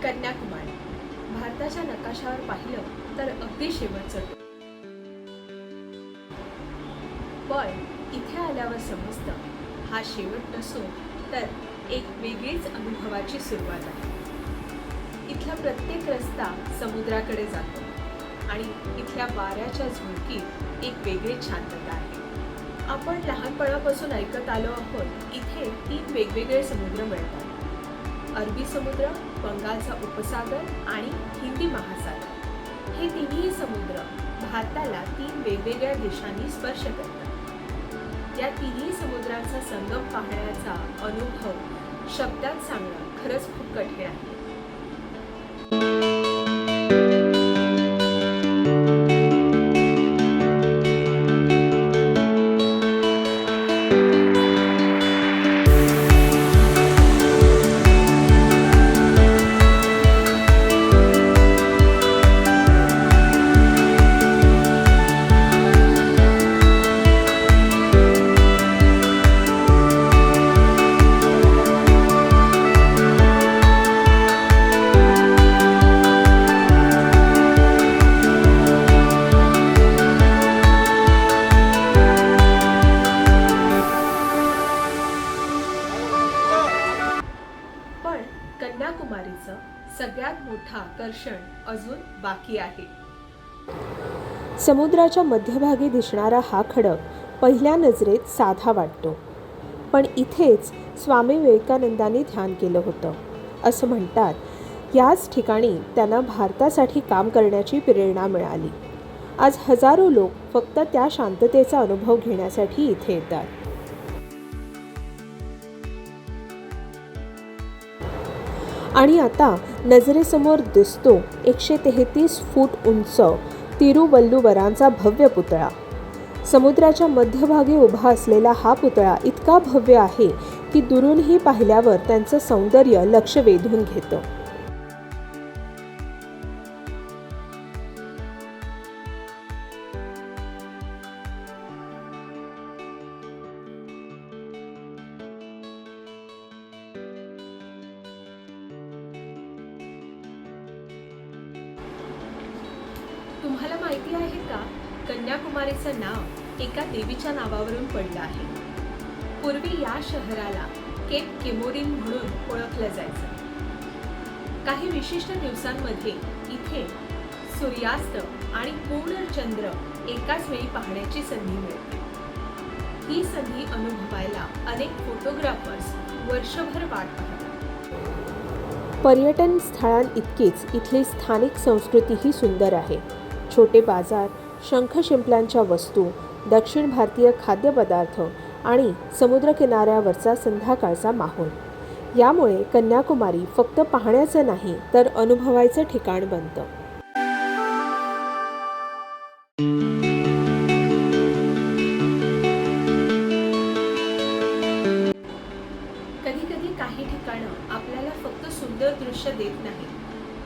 कन्याकुमारी भारताच्या नकाशावर पाहिलं तर अगदी शेवटचं टोक. पण इथे आल्यावर समजतं हा शेवट नसून तर एक वेगळीच अनुभवाची सुरुवात आहे. इथला प्रत्येक रस्ता समुद्राकडे जातो आणि इथल्या वाऱ्याच्या झुळकीत एक वेगळी शांतता आहे. आपण लहानपणापासून ऐकत आलो आहोत इथे 3 वेगवेगळे समुद्र मिळतात. अरबी समुद्र, बंगालचा उपसागर आणि हिंदी महासागर. हे तिन्ही समुद्र भारताला 3 वेगवेगळ्या दिशांनी स्पर्श करतात. या तिन्ही समुद्रांचा संगम पाहण्याचा अनुभव शब्दात सांगणं खरंच खूप कठीण आहे. पण कन्याकुमारीचं सगळ्यात मोठं आकर्षण अजून बाकी आहे. समुद्राच्या मध्यभागी दिसणारा हा खडक पहिल्या नजरेत साधा वाटतो, पण इथेच स्वामी विवेकानंदांनी ध्यान केलं होतं असं म्हणतात. याच ठिकाणी त्यांना भारतासाठी काम करण्याची प्रेरणा मिळाली. आज हजारो लोक फक्त त्या शांततेचा अनुभव घेण्यासाठी इथे येतात. आणि आता नजरेसमोर दिसतो 133 फूट उंच तिरुवल्लुवरांचा भव्य पुतळा. समुद्राच्या मध्यभागी उभा असलेला हा पुतळा इतका भव्य आहे की दुरूनही पाहिल्यावर त्यांचं सौंदर्य लक्ष वेधून घेतं. तुम्हाला माहिती आहे का, कन्याकुमारीचं नाव एका देवीच्या नावावरून पडलं आहे. पूर्वी या शहराला केप केमोरिन म्हणून ओळखलं जायचं. काही विशिष्ट दिवसांमध्ये इथे सूर्यास्त आणि पूर्ण चंद्र एकाच वेळी पाहण्याची संधी मिळते. ही संधी अनुभवायला अनेक फोटोग्राफर्स वर्षभर वाट पाहतात. पर्यटन स्थळांइतकीच इथली स्थानिक संस्कृतीही सुंदर आहे. छोटे बाजार, शंख शिंपल्यांच्या वस्तू, दक्षिण भारतीय खाद्यपदार्थ आणि समुद्रकिनाऱ्यावरचा संध्याकाळचा माहोल यामुळे कन्याकुमारी फक्त पाहण्याचं नाही तर अनुभवायचं ठिकाण बनतं. कधी कधी काही ठिकाणं आपल्याला फक्त सुंदर दृश्य देत नाही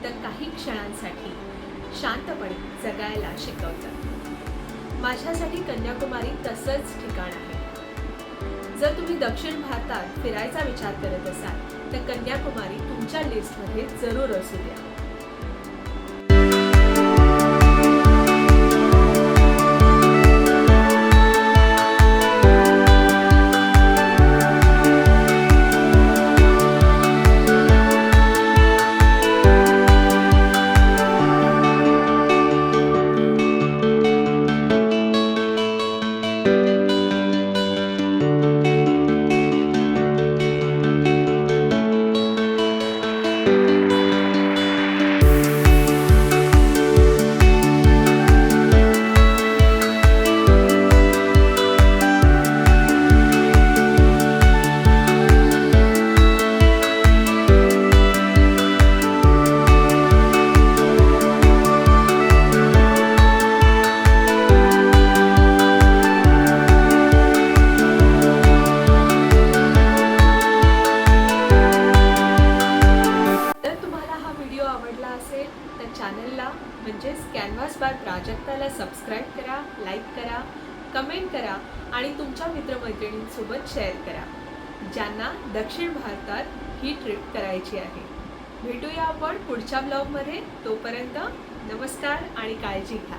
तर काही क्षणांसाठी शांतपणे जगायला शिकवतात. माझ्यासाठी कन्याकुमारी तसंच ठिकाण आहे. जर तुम्ही दक्षिण भारतात फिरायचा विचार करत असाल तर कन्याकुमारी तुमच्या लिस्टमध्ये जरूर असू द्या. चॅनलला म्हणजेच कॅनव्हास बाय प्राजक्ताला सबस्क्राईब करा, लाईक करा, कमेंट करा आणि तुमच्या मित्रमैत्रिणींसोबत शेअर करा ज्यांना दक्षिण भारतात ही ट्रिप करायची आहे. भेटूया आपण पुढच्या ब्लॉगमध्ये. तोपर्यंत नमस्कार आणि काळजी घ्या.